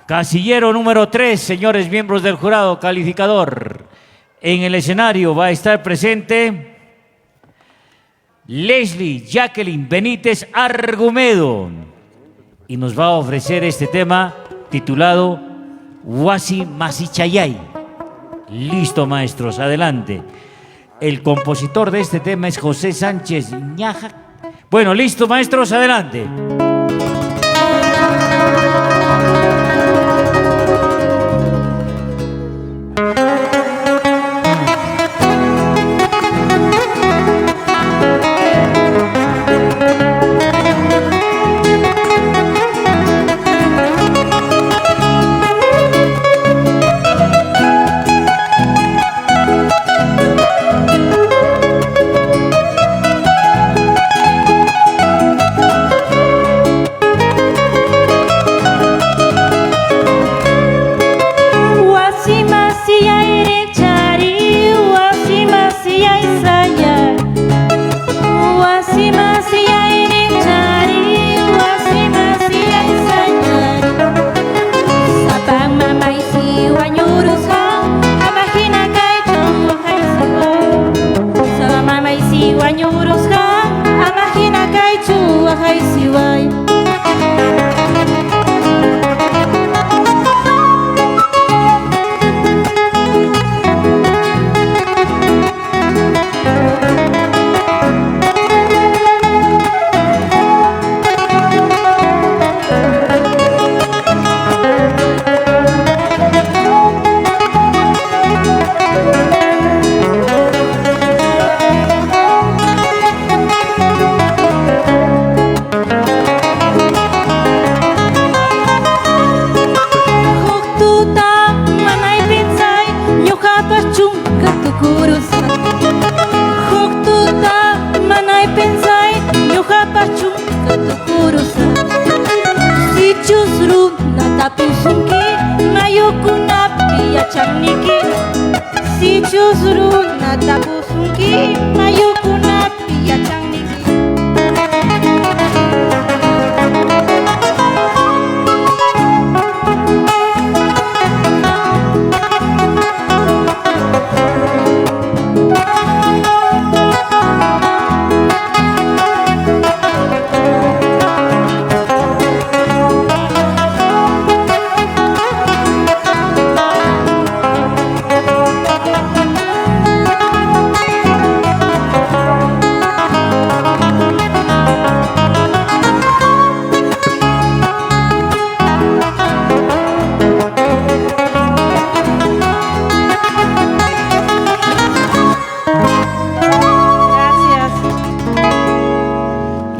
Casillero número 3, señores miembros del jurado calificador. En el escenario va a estar presente Leslie Jacqueline Benítez Argumedo y nos va a ofrecer este tema titulado Huasi Masichayay. Listo, maestros, adelante. El compositor de este tema es José Sánchez Ñaja. Bueno, listo, maestros, adelante.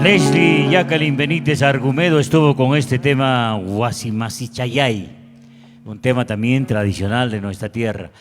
Leslie Jacqueline Benítez Argumedo estuvo con este tema Huasi Masichayay, un tema también tradicional de nuestra tierra.